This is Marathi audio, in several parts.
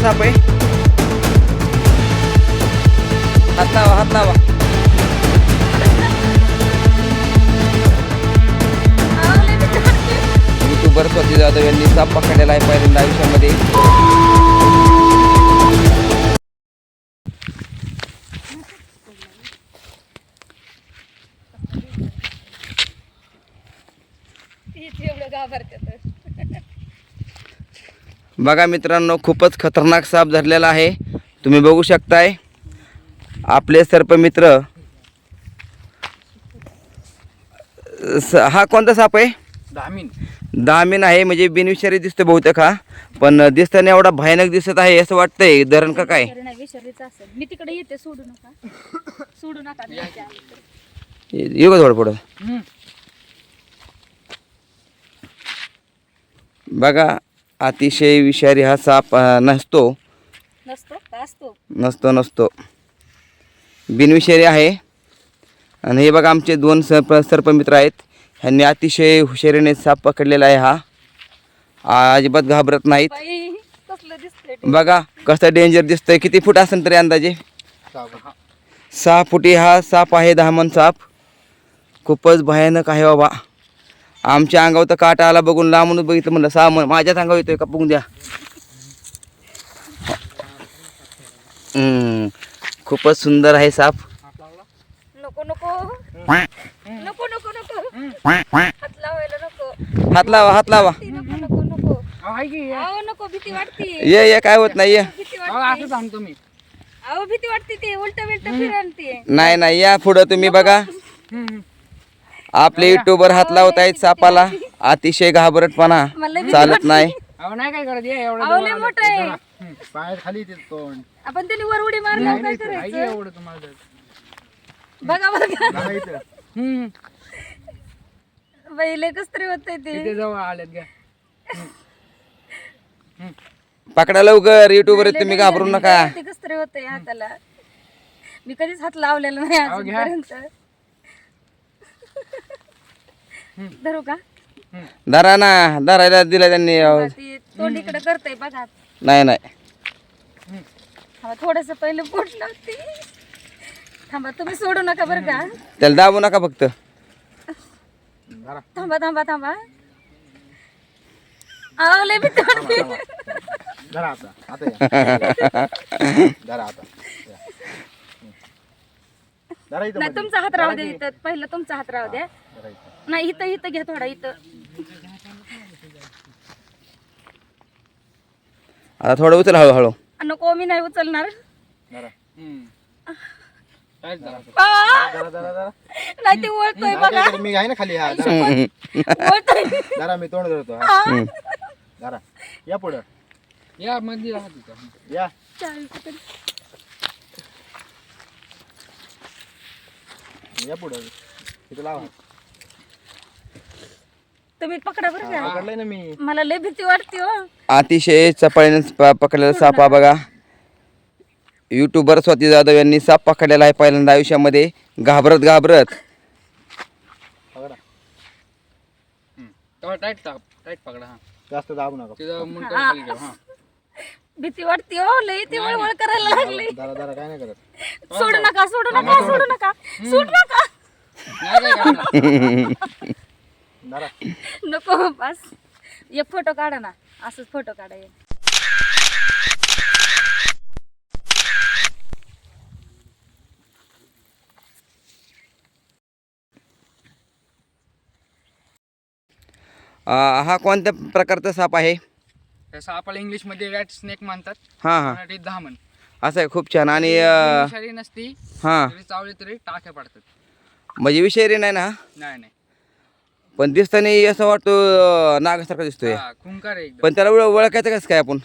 साप आहे? हात लावा, हात लावा. यूट्यूबर स्वाती जाधव यांनी साप पकडलेला आहे पहिल्यांदा आयुष्यामध्ये. बघा मित्रांनो, खूपच खतरनाक साप धरलेला आहे. तुम्ही बघू शकताय. आपले सर्पमित्र. हा कोणता साप आहे? दामिन आहे. म्हणजे बिनविषारी दिसतो बहुतेक हा, पण दिसताना एवढा भयानक दिसत आहे असं वाटतंय. धरण का काय? मी तिकडे येते, सोडू नका, सोडू नका. येऊ का थोडं पुढं? बघा, अतिशय विषारी हा साप नसतो. नसतो बिनविषारी आहे. आणि हे बघा, आमचे दोन सर्पमित्र आहेत. ह्यांनी अतिशय हुशारीने साप पकडलेला आहे. हा अजिबात घाबरत नाहीत. बघा कसं डेंजर दिसतंय. किती फूट असेल तरी अंदाजे? 6 फुटी हा साप आहे, दामन साप. खूपच भयानक आहे बाबा. आमच्या अंगावर तर काटा आला बघून. लांबून बघितलं म्हणलं सा माझ्याच अंगावर येतोय का बघून द्या. खूपच सुंदर आहे साप. नको नको नको नको नको, हात लावायला नको. हात लावा, हात लावा. नको नको नको, अहो नको, भीती वाटते. ये काय होत नाही. भीती वाटते, अहो भीती वाटते. ते उलट बिलट फिरन ते. नाही या पुढं तुम्ही बघा. आपले युट्यूबर हात लावत आहेत सापाला. अतिशय घाबरटपणा चालत नाही. अहो लय मोठं आहे. पाय खाली ते तोंड. आपण त्याने वर उडी मारल्यावर काय करायचं? बघा बघा, बाई लय कस तरी होतंय ते. पकडा लवकर. युट्यूबर आहेत तुम्ही, घाबरू नका. ते कस तरी होतंय हाताला. मी कधीच हात लावलेला नाही अजूनपर्यंत. धरू का? धरा ना. धरायला दिला त्यांनी. ती तोंड इकडे करतय बघा. नाही थोडस पहिलं पोट लावते. थांबा, तुम्ही सोडू नका बरं का. त्याला दाबू नका फक्त. थांबा थांबा थांबा. अहो लय भीती वाटते. धरा आता, आता या. धरा आता. धरा इथं नाही, मध्ये. तुमचा हात राहू द्या इथं. पहिलं तुमचा हात राहू द्या. धरा इथं. नाही, इथं इथं घ्या थोडा. इथं आता थोडं उचल हळूहळू. नको, मी नाही उचलणार. धरा. आ! धरा. नाही, ते वळतोय बघा. काय करू? मी आहे ना खाली. हा धरा. वळतोय. धरा, मी तोंड धरतो. हा. धरा. या पुढं. या मध्ये या. या पुढं. इथं लावा. तुम्ही पकडा बरं का. पकडलंय ना मी. मला लय भीती वाटते हो. अतिशय चपळीने पकडलेला साप हा बघा. युट्यूबर स्वाती जाधव यांनी साप पकडलेला आहे पहिल्यांदा आयुष्यामध्ये. घाबरत पकडा. टाईट पकडा. हा जास्त दाबू नका. तिथं मुंडकं खाली ठेव. हा भीती वाटते हो लय. ती वळवळ करायला लागली. धरा काय नाही करत. सोडू नका, सोडू नका, सोडू नका, सोडू नका. नाही काय करणार. धरा. नको बस. एक फोटो काढा ना. असंच फोटो काढा. हा कोणत्या प्रकारचा साप आहे? तसं आपल्याला इंग्लिश मध्ये रॅट स्नेक म्हणतात. हां मराठीत धामण. असं आहे. खूप छान. आणि विषारी नसती. हां तरी चावले तरी टाक्या पडतात. म्हणजे विषारी नाही ना? नाही. पण दिसताना असं वाटतो नागासारखा दिसतोय. हा, खुंकार आहे एकदम. पण त्याला ओळखायचं कसं काय आपण?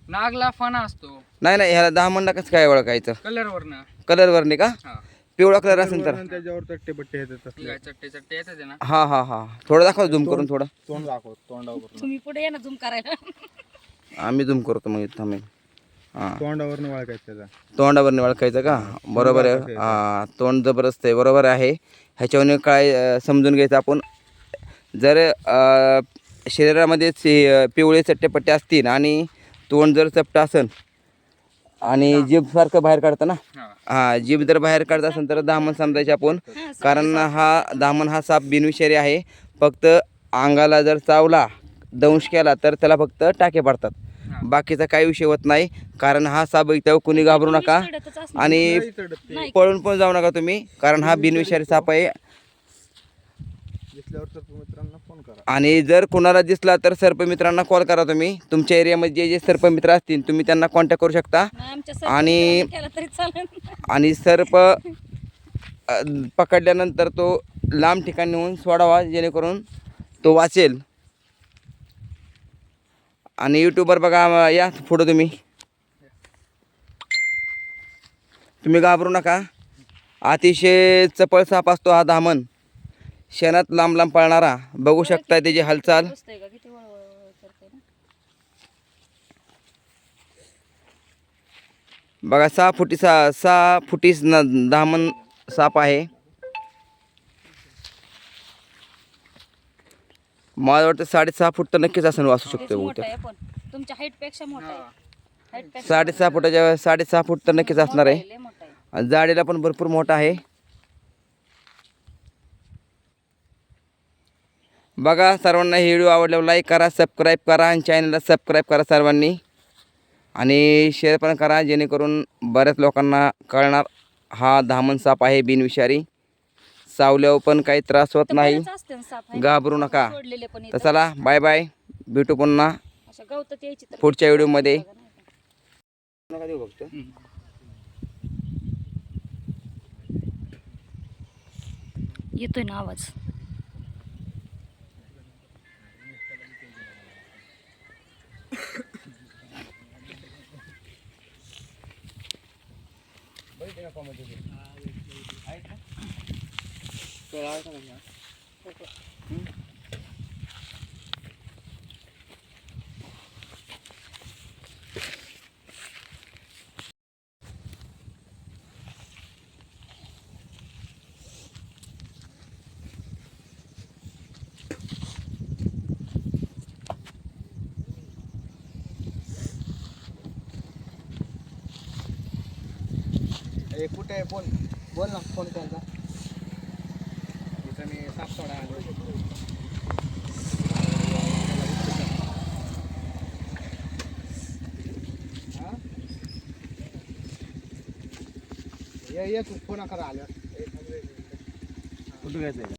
नागला फणा असतो. नाही ह्याला दामनला कसं काय ओळखायचं? कलरवरनं. कलरवरने का? हा, पिवळा कलर असेल तर. त्याच्यावर चट्टे बट्टे येतात ठीक तसले. आहे. चट्टे येतात ना. हा थोडं दाखवा झूम करून. थोडं तोंड दाखव. तोंडावर. तुम्ही पुढे या ना झूम करायला. आम्ही झूम करतो मग. थांबेल. हां, तोंडावर ओळखायचं त्याचा. तोंडावरने ओळखायचं का? बरोबर आहे. हां, तोंड जबरदस्त आहे. बरोबर आहे. ह्याच्यावरून काय समजून घ्यायचं आपण. जर शरीरामध्ये पिवळे चट्टेपट्टे असतील आणि तोंड जर चपटं असेल आणि जीभ सारखं बाहेर काढतं ना, हा हा जीभ जर बाहेर काढत असेल तर दामन समजायचे आपण. कारण हा दामन हा साप बिनविषारी आहे. फक्त अंगाला जर चावला दंश केला तर त्याला फक्त टाके पडतात. बाकीचा काही विषय होत नाही. कारण हा साप त्यावर कुणी घाबरू नका चिडतच असणार. आणि नाही पळून पण जाऊ नका तुम्ही. कारण हा बिनविषारी साप आहे. दिसल्यावर सर्पमित्रांना फोन करा. आणि जर कोणाला दिसला तर सर्पमित्रांना कॉल करा तुम्ही. तुमच्या एरियामध्ये जे सर्पमित्र असतील तुम्ही त्यांना कॉन्टॅक्ट करू शकता. नाही, आमच्या आणि- सर्प केला तरी चालेल. आणि सर्प पकडल्यानंतर तो लांब ठिकाणी नेऊन सोडावा जेणेकरून तो वाचेल. आणि यूट्यूबवर बघा या पुढं तुम्ही घाबरू नका. अतिशय चपळ साप असतो हा दामन. शेणात लांब लांब पळणारा. बघू शकता त्याची हालचाल. बसतंय का किती वळवळ करतंय ना. बघा 6 फुटीस दामन साप आहे. मला वाटतं 6.5 फूट तर नक्कीच असं असू शकतो मोठा बहुतेक. आहे पण तुमच्या हाईट पेक्षा मोठा आहे. हाईट पेक्षा 6.5 फूट तर नक्कीच असणार आहे. लय मोठा आहे. आणि जाडीला पण भरपूर मोठा आहे. बघा सर्वांना हे व्हिडिओ आवडल्यावर लाईक करा, सबस्क्राईब करा आणि चॅनलला सबस्क्राईब करा सर्वांनी. आणि शेअर पण करा जेणेकरून बऱ्याच लोकांना कळणार हा दामन साप आहे बिनविषारी. चावल्यावर पण काही त्रास होत तर नाही. बरेच असते ना साप आहे. घाबरू नका. सोडलेले पण तर इथं. चला बाय बाय. भेटू पुन्हा अशा गवतात यायची तर पुढच्या व्हिडिओमध्ये. बघा नाही का. येतोय ना आवाज. ए, कुठे आहे? बोल ना, फोन त्यांचा. इथं मी साप सोडा आलो. हा? ये तू फोन करा आल्यावर. कुठे घ्यायचं?